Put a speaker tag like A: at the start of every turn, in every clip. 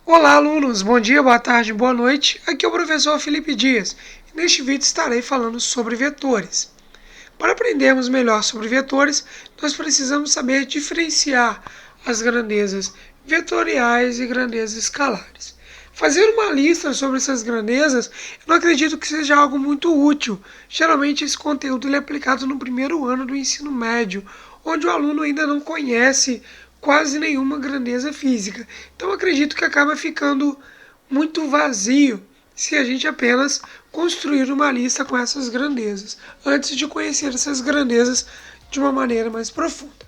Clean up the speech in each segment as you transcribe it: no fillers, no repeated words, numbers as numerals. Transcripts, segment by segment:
A: Olá, alunos! Bom dia, boa tarde, boa noite. Aqui é o professor Felipe Dias e neste vídeo estarei falando sobre vetores. Para aprendermos melhor sobre vetores, nós precisamos saber diferenciar as grandezas vetoriais e grandezas escalares. Fazer uma lista sobre essas grandezas, eu não acredito que seja algo muito útil. Geralmente esse conteúdo é aplicado no primeiro ano do ensino médio, onde o aluno ainda não conhece quase nenhuma grandeza física. Então eu acredito que acaba ficando muito vazio se a gente apenas construir uma lista com essas grandezas, antes de conhecer essas grandezas de uma maneira mais profunda.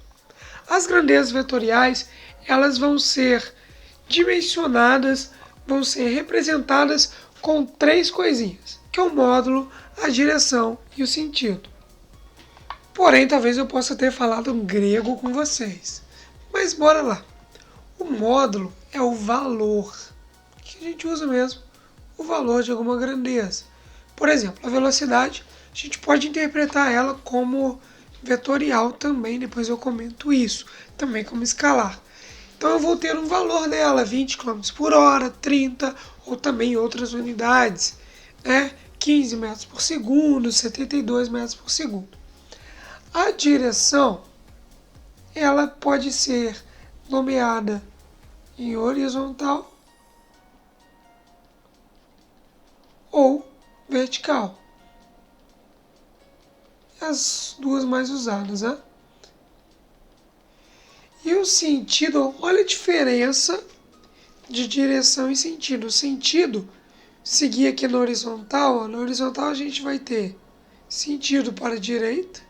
A: As grandezas vetoriais, elas vão ser dimensionadas, vão ser representadas com três coisinhas, que é o módulo, a direção e o sentido. Porém, talvez eu possa ter falado grego com vocês. Mas bora lá. O módulo é o valor, que a gente usa mesmo, o valor de alguma grandeza. Por exemplo, a velocidade, a gente pode interpretar ela como vetorial também, depois eu comento isso, também como escalar. Então eu vou ter um valor dela, 20 km por hora, 30, ou também outras unidades, 15 metros por segundo, 72 metros por segundo. A direção, ela pode ser nomeada em horizontal ou vertical. As duas mais usadas, né? E o sentido, olha a diferença de direção e sentido. O sentido, seguir aqui na horizontal, a gente vai ter sentido para a direita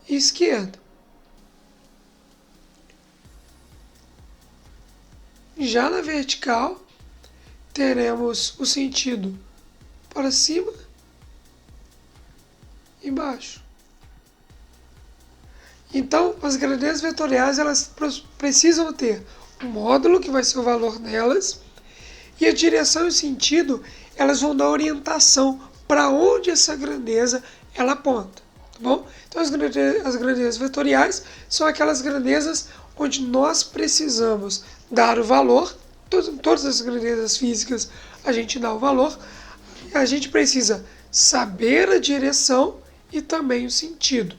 A: e esquerda. Já na vertical, teremos o sentido para cima e baixo. Então, as grandezas vetoriais, elas precisam ter um módulo, que vai ser o valor delas, e a direção e o sentido, elas vão dar orientação para onde essa grandeza ela aponta, tá bom? Então, as grandezas vetoriais são aquelas grandezas onde nós precisamos dar o valor. Todas as grandezas físicas a gente dá o valor, a gente precisa saber a direção e também o sentido.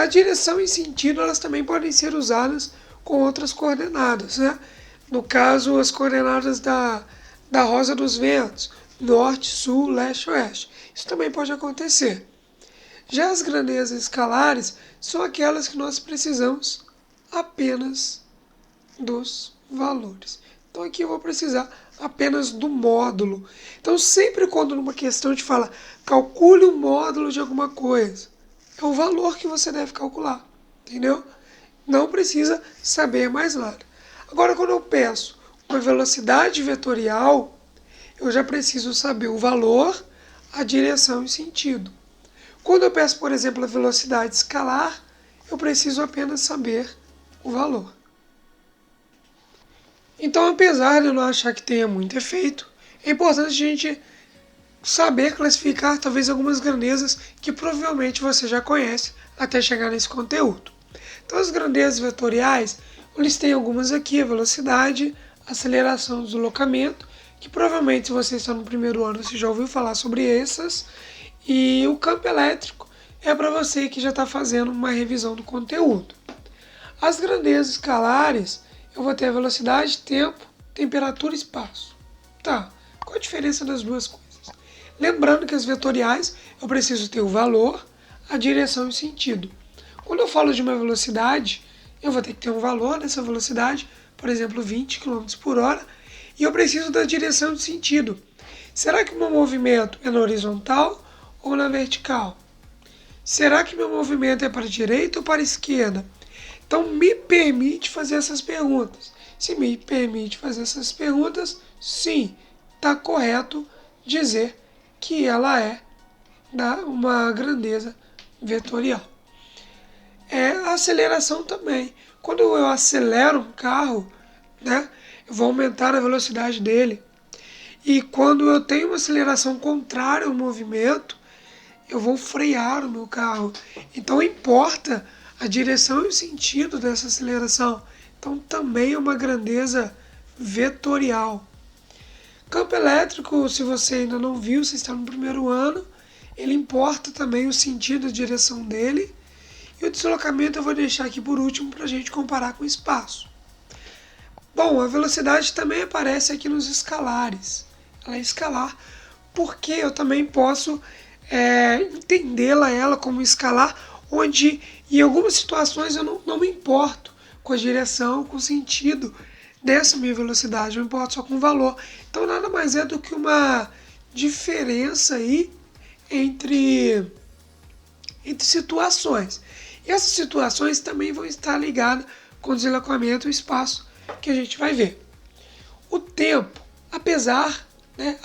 A: A direção e sentido, elas também podem ser usadas com outras coordenadas, né? No caso, as coordenadas da rosa dos ventos, norte, sul, leste, oeste. Isso também pode acontecer. Já as grandezas escalares são aquelas que nós precisamos apenas dos valores. Então aqui eu vou precisar apenas do módulo. Então sempre quando numa questão te fala calcule o módulo de alguma coisa, é o valor que você deve calcular, entendeu? Não precisa saber mais nada. Agora quando eu peço uma velocidade vetorial, eu já preciso saber o valor, a direção e o sentido. Quando eu peço, por exemplo, a velocidade escalar, eu preciso apenas saber o valor. Então, apesar de eu não achar que tenha muito efeito, é importante a gente saber classificar talvez algumas grandezas que provavelmente você já conhece até chegar nesse conteúdo. Então, as grandezas vetoriais, eles têm algumas aqui, a velocidade, aceleração, deslocamento, que provavelmente se você está no primeiro ano você já ouviu falar sobre essas, e o campo elétrico é para você que já está fazendo uma revisão do conteúdo. As grandezas escalares, eu vou ter a velocidade, tempo, temperatura e espaço. Tá, qual a diferença das duas coisas? Lembrando que as vetoriais, eu preciso ter o valor, a direção e o sentido. Quando eu falo de uma velocidade, eu vou ter que ter um valor dessa velocidade, por exemplo, 20 km por hora, e eu preciso da direção e do sentido. Será que o meu movimento é na horizontal ou na vertical? Será que meu movimento é para a direita ou para a esquerda? Então, me permite fazer essas perguntas. Se me permite fazer essas perguntas, sim, está correto dizer que ela é uma grandeza vetorial. A aceleração também. Quando eu acelero um carro, eu vou aumentar a velocidade dele. E quando eu tenho uma aceleração contrária ao movimento, eu vou frear o meu carro. Então importa a direção e o sentido dessa aceleração. Então também é uma grandeza vetorial. Campo elétrico, se você ainda não viu, você está no primeiro ano, ele importa também o sentido e a direção dele. E o deslocamento eu vou deixar aqui por último para a gente comparar com o espaço. Bom, a velocidade também aparece aqui nos escalares. Ela é escalar, porque eu também posso entendê-la ela como escalar, onde em algumas situações eu não me importo com a direção, com o sentido dessa minha velocidade, eu me importo só com o valor. Então nada mais é do que uma diferença aí entre situações. E essas situações também vão estar ligadas com o deslocamento e o espaço que a gente vai ver. O tempo, apesar, né?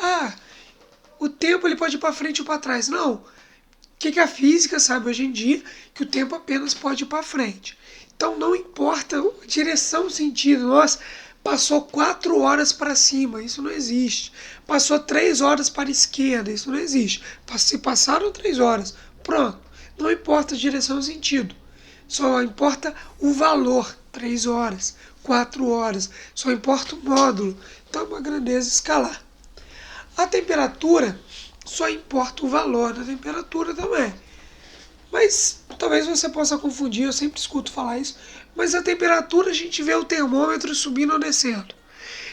A: O tempo ele pode ir para frente ou para trás. Não. O que a física sabe hoje em dia? Que o tempo apenas pode ir para frente. Então não importa a direção, o sentido. Nossa, passou 4 horas para cima, isso não existe. Passou 3 horas para a esquerda, isso não existe. Se passaram 3 horas, pronto. Não importa a direção ou sentido. Só importa o valor, 3 horas, 4 horas. Só importa o módulo. Então é uma grandeza escalar. A temperatura, só importa o valor da temperatura também. Mas talvez você possa confundir, eu sempre escuto falar isso. Mas a temperatura a gente vê o termômetro subindo ou descendo.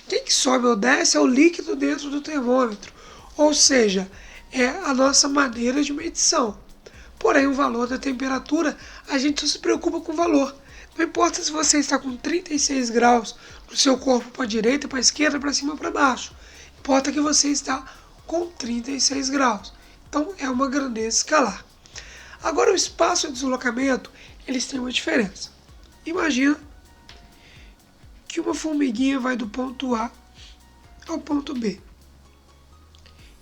A: Quem que sobe ou desce é o líquido dentro do termômetro. Ou seja, é a nossa maneira de medição. Porém, o valor da temperatura, a gente só se preocupa com o valor. Não importa se você está com 36 graus no seu corpo para a direita, para a esquerda, para cima ou para baixo. Importa que você está com 36 graus. Então, é uma grandeza escalar. Agora, o espaço e o deslocamento, eles têm uma diferença. Imagina que uma formiguinha vai do ponto A ao ponto B.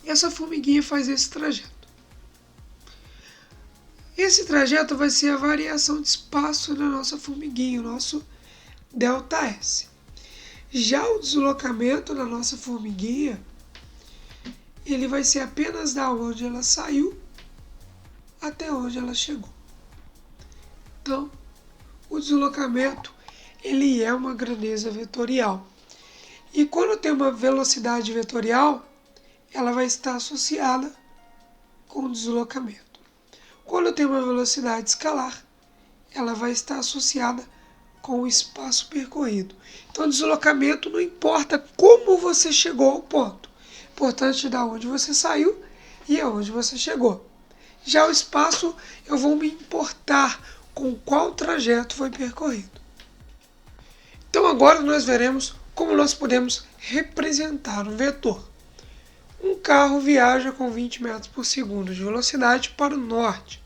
A: E essa formiguinha faz esse trajeto. Esse trajeto vai ser a variação de espaço da nossa formiguinha, o nosso ΔS. Já o deslocamento da nossa formiguinha, ele vai ser apenas da onde ela saiu até onde ela chegou. Então, o deslocamento, ele é uma grandeza vetorial. E quando tem uma velocidade vetorial, ela vai estar associada com o deslocamento. Quando tem uma velocidade escalar, ela vai estar associada com o espaço percorrido. Então, o deslocamento não importa como você chegou ao ponto. Importante de onde você saiu e aonde você chegou. Já o espaço, eu vou me importar com qual trajeto foi percorrido. Então, agora nós veremos como nós podemos representar um vetor. Um carro viaja com 20 metros por segundo de velocidade para o norte.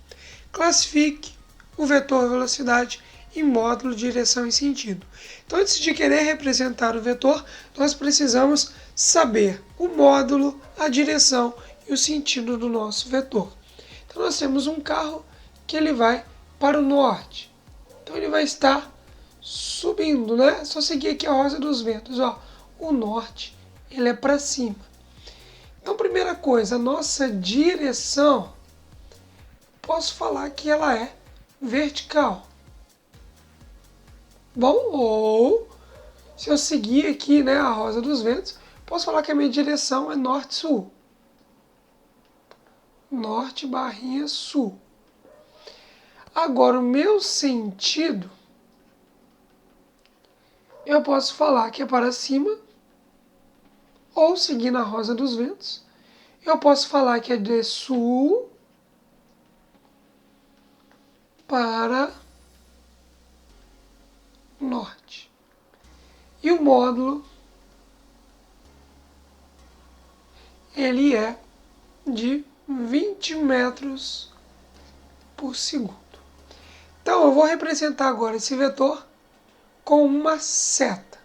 A: Classifique o vetor velocidade em módulo, direção e sentido. Então, antes de querer representar o vetor, nós precisamos saber o módulo, a direção e o sentido do nosso vetor. Então, nós temos um carro que ele vai para o norte. Então, ele vai estar subindo, né? É só seguir aqui a rosa dos ventos. Ó. O norte, ele é para cima. Então, primeira coisa, a nossa direção, posso falar que ela é vertical. Bom, ou se eu seguir aqui, né, a rosa dos ventos, posso falar que a minha direção é norte-sul. Norte/sul. Agora, o meu sentido, eu posso falar que é para cima, ou seguindo a rosa dos ventos. Eu posso falar que é de sul para norte. E o módulo, ele é de 20 metros por segundo. Então, eu vou representar agora esse vetor com uma seta.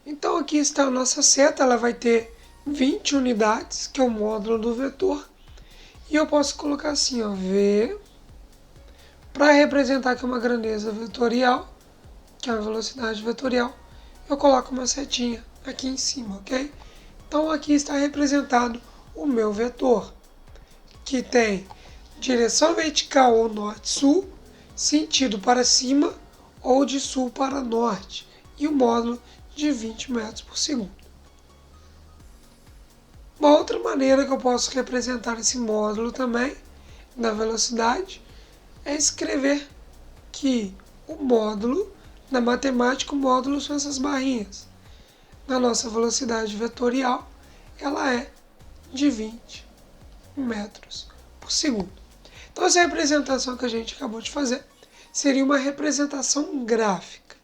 A: Então, aqui está a nossa seta, ela vai ter 20 unidades, que é o módulo do vetor. E eu posso colocar assim, ó, V, para representar aqui uma grandeza vetorial, que é uma velocidade vetorial, eu coloco uma setinha aqui em cima, ok? Então, aqui está representado o meu vetor, que tem direção vertical ou norte-sul, sentido para cima ou de sul para norte, e o módulo de 20 metros por segundo. Uma outra maneira que eu posso representar esse módulo também, da velocidade, é escrever que o módulo, na matemática, o módulo são essas barrinhas. Na nossa velocidade vetorial, ela é de 20 metros por segundo. Então, essa representação que a gente acabou de fazer seria uma representação gráfica.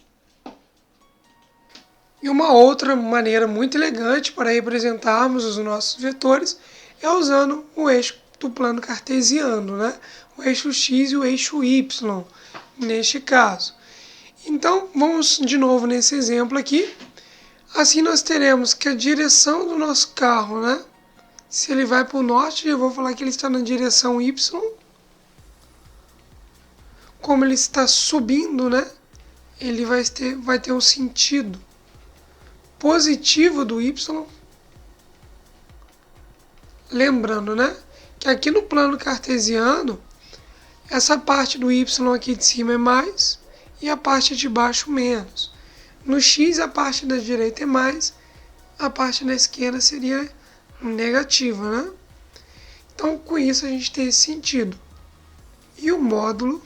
A: E uma outra maneira muito elegante para representarmos os nossos vetores é usando o eixo do plano cartesiano, né? O eixo x e o eixo y, neste caso. Então, vamos de novo nesse exemplo aqui. Assim, nós teremos que a direção do nosso carro, né? Se ele vai para o norte, eu vou falar que ele está na direção y. Como ele está subindo, né? Ele vai ter um sentido positivo do y. Lembrando, né? Que aqui no plano cartesiano, essa parte do y aqui de cima é mais e a parte de baixo menos. No x, a parte da direita é mais, a parte da esquerda seria negativa, né? Então, com isso, a gente tem esse sentido. E o módulo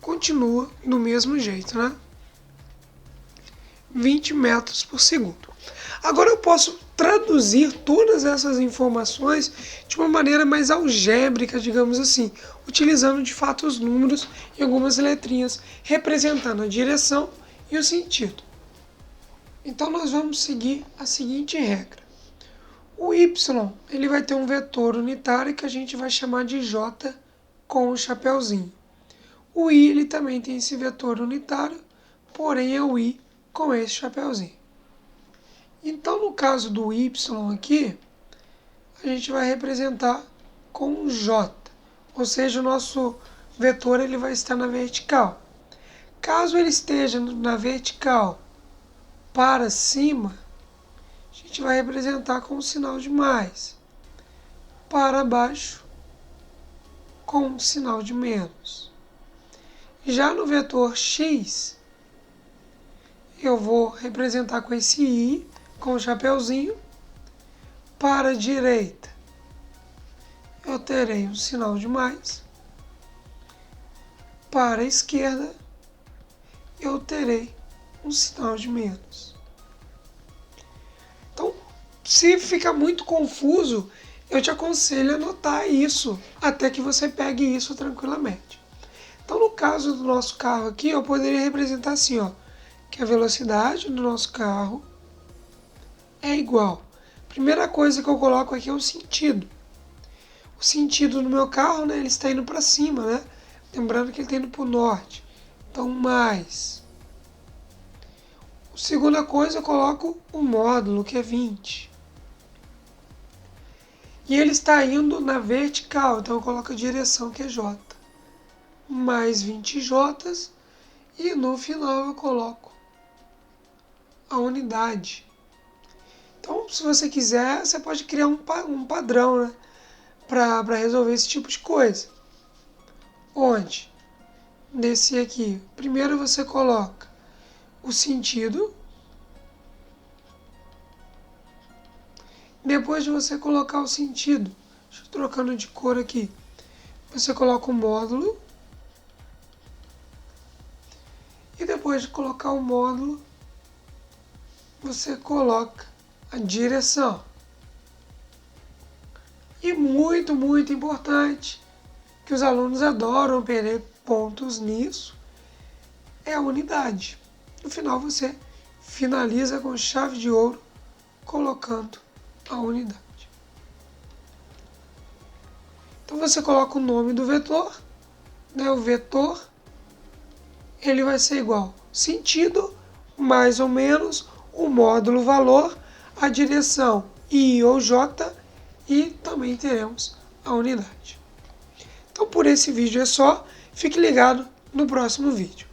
A: continua do mesmo jeito, né? 20 metros por segundo. Agora eu posso traduzir todas essas informações de uma maneira mais algébrica, digamos assim, utilizando de fato os números e algumas letrinhas, representando a direção e o sentido. Então nós vamos seguir a seguinte regra. O y ele vai ter um vetor unitário que a gente vai chamar de j com o chapeuzinho. O i ele também tem esse vetor unitário, porém é o i com esse chapeuzinho. Então, no caso do y aqui, a gente vai representar com j, ou seja, o nosso vetor ele vai estar na vertical. Caso ele esteja na vertical para cima, a gente vai representar com um sinal de mais. Para baixo, com um sinal de menos. Já no vetor x, eu vou representar com esse i, com o chapeuzinho. Para a direita, eu terei um sinal de mais. Para a esquerda, eu terei um sinal de menos. Então, se ficar muito confuso, eu te aconselho a anotar isso, até que você pegue isso tranquilamente. Então, no caso do nosso carro aqui, eu poderia representar assim, ó, que a velocidade do nosso carro é igual. Primeira coisa que eu coloco aqui é o sentido. O sentido do meu carro, né, ele está indo para cima, né? Lembrando que ele está indo para o norte. Então, mais. A segunda coisa, eu coloco o módulo, que é 20. E ele está indo na vertical, então eu coloco a direção, que é J. Mais 20 J's. E no final eu coloco a unidade. Então, se você quiser, você pode criar um padrão, né, para resolver esse tipo de coisa. Onde? Nesse aqui, primeiro você coloca o sentido. Depois de você colocar o sentido, deixa eu trocando de cor aqui, você coloca o módulo. E depois de colocar o módulo, você coloca a direção. E muito, muito importante, que os alunos adoram perder pontos nisso, é a unidade. No final você finaliza com chave de ouro, colocando a unidade. Então você coloca o nome do vetor, né? O vetor ele vai ser igual sentido, mais ou menos, o módulo valor, a direção I ou J, e também teremos a unidade. Então por esse vídeo é só, fique ligado no próximo vídeo.